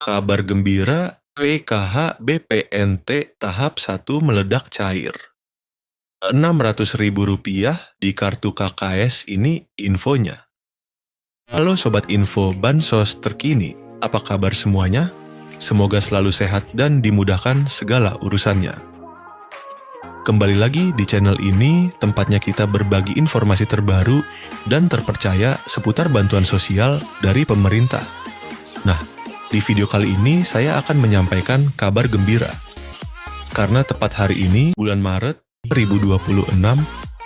Kabar gembira, PKH BPNT tahap 1 meledak cair. Rp600.000 di kartu KKS ini infonya. Halo Sobat Info Bansos terkini, apa kabar semuanya? Semoga selalu sehat dan dimudahkan segala urusannya. Kembali lagi di channel ini, tempatnya kita berbagi informasi terbaru dan terpercaya seputar bantuan sosial dari pemerintah. Nah, di video kali ini saya akan menyampaikan kabar gembira. Karena tepat hari ini, bulan Maret 2026,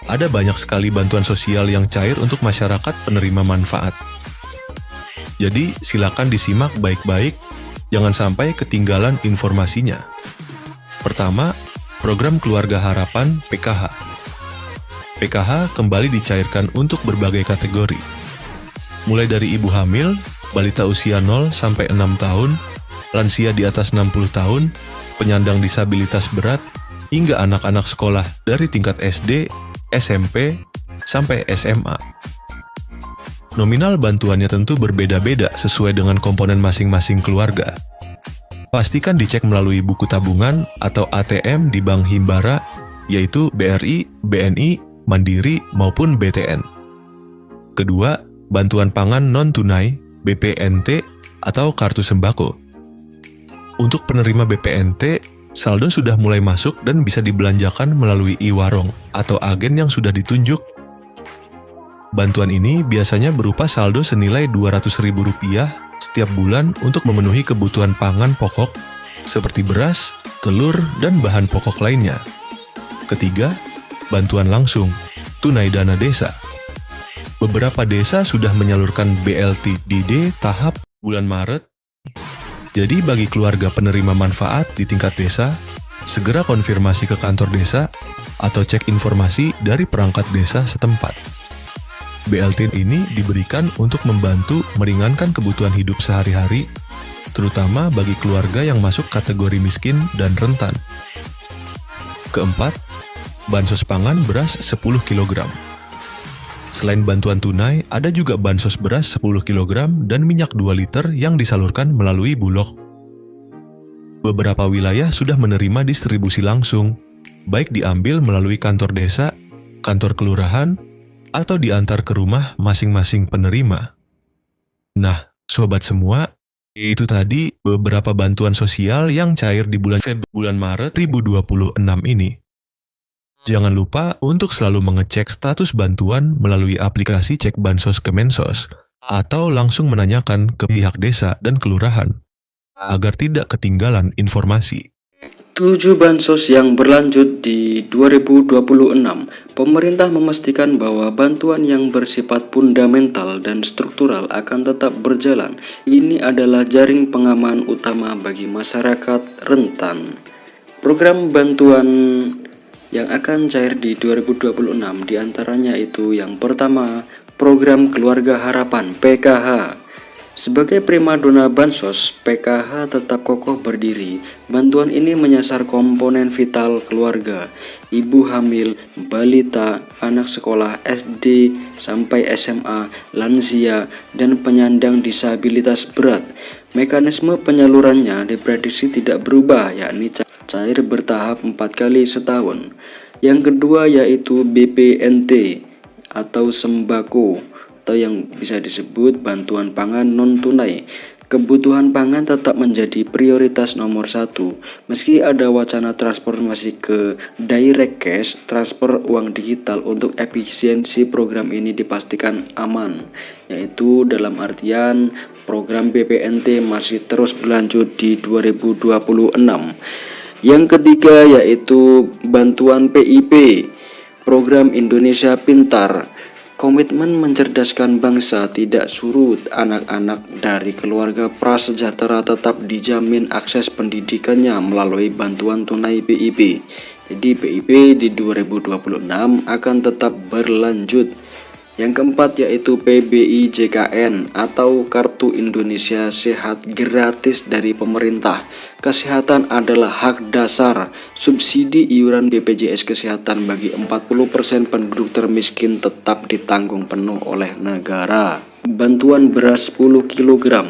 ada banyak sekali bantuan sosial yang cair untuk masyarakat penerima manfaat. Jadi, silakan disimak baik-baik, jangan sampai ketinggalan informasinya. Pertama, program Keluarga Harapan PKH. PKH kembali dicairkan untuk berbagai kategori. Mulai dari ibu hamil, balita usia 0 sampai 6 tahun, lansia di atas 60 tahun, penyandang disabilitas berat, hingga anak-anak sekolah dari tingkat SD, SMP, sampai SMA. Nominal bantuannya tentu berbeda-beda sesuai dengan komponen masing-masing keluarga. Pastikan dicek melalui buku tabungan atau ATM di Bank Himbara, yaitu BRI, BNI, Mandiri, maupun BTN. Kedua, bantuan pangan non-tunai, BPNT, atau kartu sembako. Untuk penerima BPNT, saldo sudah mulai masuk dan bisa dibelanjakan melalui e-warung atau agen yang sudah ditunjuk. Bantuan ini biasanya berupa saldo senilai Rp200.000 setiap bulan untuk memenuhi kebutuhan pangan pokok seperti beras, telur, dan bahan pokok lainnya. Ketiga, bantuan langsung, tunai dana desa. Beberapa desa sudah menyalurkan BLTDD tahap bulan Maret. Jadi bagi keluarga penerima manfaat di tingkat desa, segera konfirmasi ke kantor desa atau cek informasi dari perangkat desa setempat. BLT ini diberikan untuk membantu meringankan kebutuhan hidup sehari-hari, terutama bagi keluarga yang masuk kategori miskin dan rentan. Keempat, bansos pangan beras 10 kg. Selain bantuan tunai, ada juga bansos beras 10 kg dan minyak 2 liter yang disalurkan melalui Bulog. Beberapa wilayah sudah menerima distribusi langsung, baik diambil melalui kantor desa, kantor kelurahan, atau diantar ke rumah masing-masing penerima. Nah, sobat semua, itu tadi beberapa bantuan sosial yang cair di bulan Maret 2026 ini. Jangan lupa untuk selalu mengecek status bantuan melalui aplikasi Cek Bansos Kemensos atau langsung menanyakan ke pihak desa dan kelurahan agar tidak ketinggalan informasi. 7 bansos yang berlanjut di 2026, pemerintah memastikan bahwa bantuan yang bersifat fundamental dan struktural akan tetap berjalan. Ini adalah jaring pengaman utama bagi masyarakat rentan. Program bantuan yang akan cair di 2026 diantaranya itu yang pertama, program Keluarga Harapan PKH. Sebagai primadona bansos, PKH tetap kokoh berdiri. Bantuan ini menyasar komponen vital keluarga, ibu hamil, balita, anak sekolah SD sampai SMA, lansia, dan penyandang disabilitas berat. Mekanisme penyalurannya diprediksi tidak berubah, yakni cair bertahap 4 kali setahun. Yang kedua yaitu BPNT atau sembako, atau yang bisa disebut bantuan pangan non-tunai. Kebutuhan pangan tetap menjadi prioritas nomor 1. Meski ada wacana transformasi ke direct cash, transfer uang digital untuk efisiensi program ini dipastikan aman, yaitu dalam artian program BPNT masih terus berlanjut di 2026. Yang ketiga yaitu bantuan PIP, program Indonesia Pintar. Komitmen mencerdaskan bangsa tidak surut. Anak-anak dari keluarga prasejahtera tetap dijamin akses pendidikannya melalui bantuan tunai PIP. Jadi PIP di 2026 akan tetap berlanjut. Yang keempat yaitu PBI JKN atau Kartu Indonesia Sehat gratis dari pemerintah. Kesehatan adalah hak dasar. Subsidi iuran BPJS Kesehatan bagi 40% penduduk termiskin tetap ditanggung penuh oleh negara. Bantuan beras 10 kg.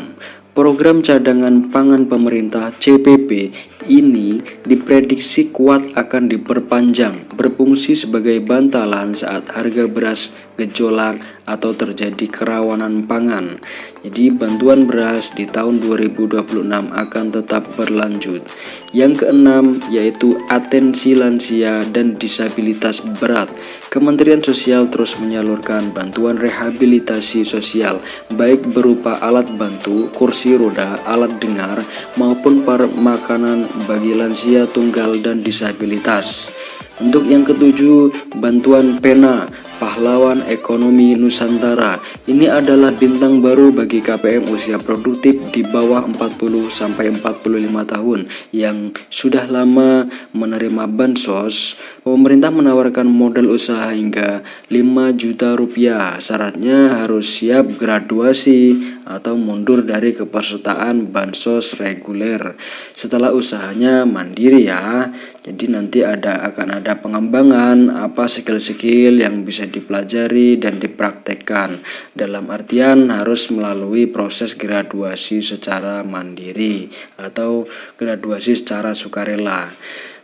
Program cadangan pangan pemerintah CPP ini diprediksi kuat akan diperpanjang, berfungsi sebagai bantalan saat harga beras gejolak atau terjadi kerawanan pangan. Jadi bantuan beras di tahun 2026 akan tetap berlanjut. Yang keenam yaitu atensi lansia dan disabilitas berat. Kementerian Sosial terus menyalurkan bantuan rehabilitasi sosial baik berupa alat bantu, kursi roda, alat dengar maupun makanan bagi lansia tunggal dan disabilitas. Untuk yang ketujuh, bantuan pena pahlawan ekonomi Nusantara. Ini adalah bintang baru bagi KPM usia produktif di bawah 40 sampai 45 tahun yang sudah lama menerima bansos. Pemerintah menawarkan modal usaha hingga 5 juta rupiah. Syaratnya harus siap graduasi atau mundur dari kepesertaan bansos reguler. Setelah usahanya mandiri ya. Jadi nanti akan ada pengembangan apa skill-skill yang bisa dipelajari dan dipraktekkan. Dalam artian harus melalui proses graduasi secara mandiri atau graduasi secara sukarela.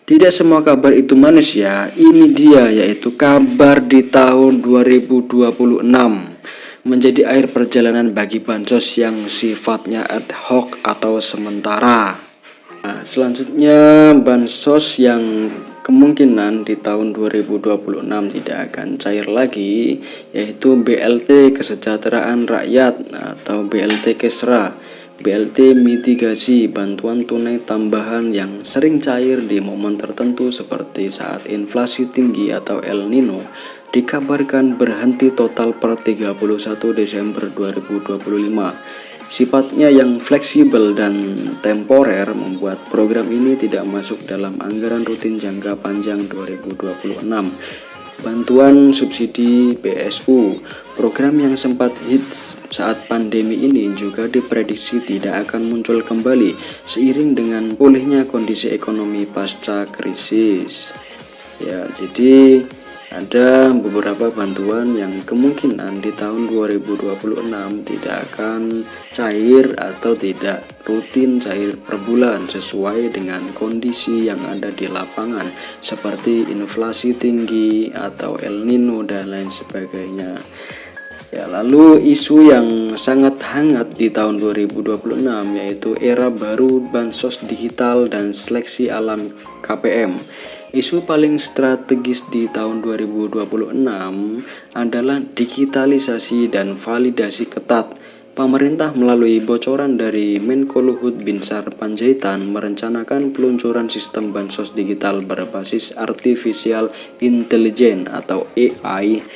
Tidak semua kabar itu manis ya. Ini dia yaitu kabar di tahun 2026 menjadi akhir perjalanan bagi bansos yang sifatnya ad hoc atau sementara. Nah, selanjutnya bansos yang kemungkinan di tahun 2026 tidak akan cair lagi yaitu BLT Kesejahteraan Rakyat atau BLT Kesra. BLT mitigasi bantuan tunai tambahan yang sering cair di momen tertentu seperti saat inflasi tinggi atau El Nino dikabarkan berhenti total per 31 Desember 2025. Sifatnya yang fleksibel dan temporer membuat program ini tidak masuk dalam anggaran rutin jangka panjang 2026. Bantuan subsidi BSU, program yang sempat hits saat pandemi ini juga diprediksi tidak akan muncul kembali seiring dengan pulihnya kondisi ekonomi pasca krisis. Ya, jadi ada beberapa bantuan yang kemungkinan di tahun 2026 tidak akan cair atau tidak rutin cair per bulan sesuai dengan kondisi yang ada di lapangan seperti inflasi tinggi atau El Nino dan lain sebagainya. Ya, lalu isu yang sangat hangat di tahun 2026 yaitu era baru bansos digital dan seleksi alam KPM. Isu paling strategis di tahun 2026 adalah digitalisasi dan validasi ketat. Pemerintah melalui bocoran dari Menko Luhut Binsar Panjaitan merencanakan peluncuran sistem bansos digital berbasis artificial intelligence atau AI.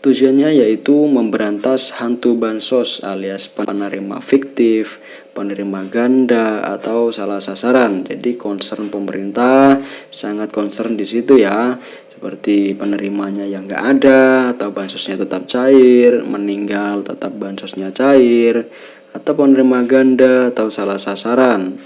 Tujuannya yaitu memberantas hantu bansos alias penerima fiktif, penerima ganda atau salah sasaran. Jadi concern pemerintah sangat concern di situ ya. Seperti penerimanya yang nggak ada atau bansosnya tetap cair, meninggal tetap bansosnya cair, atau penerima ganda atau salah sasaran.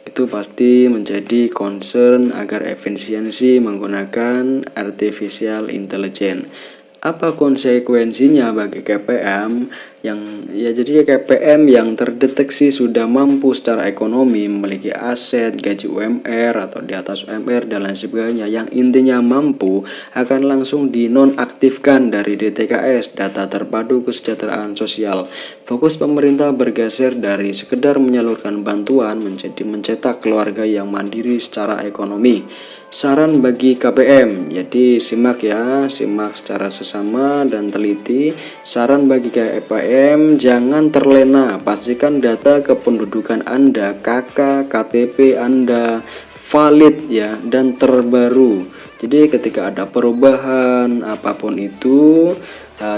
Itu pasti menjadi concern agar efisiensi menggunakan artificial intelligence. Apa konsekuensinya bagi KPM jadi KPM yang terdeteksi sudah mampu secara ekonomi, memiliki aset, gaji UMR atau di atas UMR dan lain sebagainya yang intinya mampu akan langsung dinonaktifkan dari DTKS, data terpadu kesejahteraan sosial. Fokus pemerintah bergeser dari sekedar menyalurkan bantuan menjadi mencetak keluarga yang mandiri secara ekonomi. Saran bagi KPM, jadi simak secara sesama dan teliti. Saran bagi KPM, jangan terlena, pastikan data kependudukan Anda, KK, KTP Anda valid ya dan terbaru. Jadi ketika ada perubahan apapun itu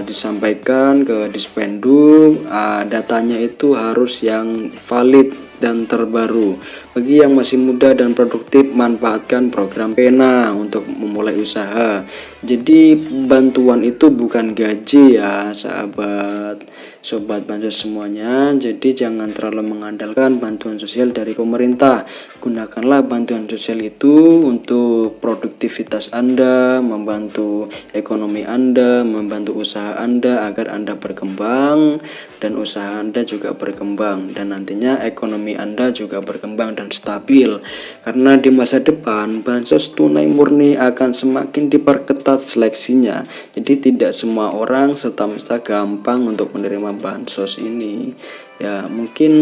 disampaikan ke Dispenduk, datanya itu harus yang valid dan terbaru. Bagi yang masih muda dan produktif, manfaatkan program Pena untuk memulai usaha. Jadi bantuan itu bukan gaji ya sahabat. Sobat Bansos semuanya, jadi jangan terlalu mengandalkan bantuan sosial dari pemerintah. Gunakanlah bantuan sosial itu untuk produktivitas Anda, membantu ekonomi Anda, membantu usaha Anda agar Anda berkembang dan usaha Anda juga berkembang, dan nantinya ekonomi Anda juga berkembang dan stabil. Karena di masa depan bansos tunai murni akan semakin diperketat seleksinya. Jadi tidak semua orang serta-merta gampang untuk menerima bansos ini. Ya, mungkin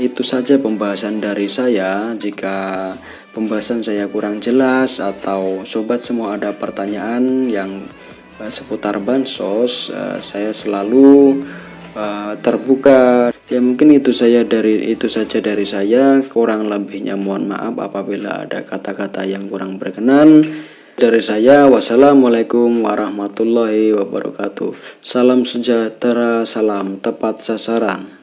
itu saja pembahasan dari saya. Jika pembahasan saya kurang jelas atau sobat semua ada pertanyaan yang seputar bansos, saya selalu terbuka. Ya, mungkin itu saja dari saya. Kurang lebihnya mohon maaf apabila ada kata-kata yang kurang berkenan. Dari saya, wassalamualaikum warahmatullahi wabarakatuh. Salam sejahtera, salam tepat sasaran.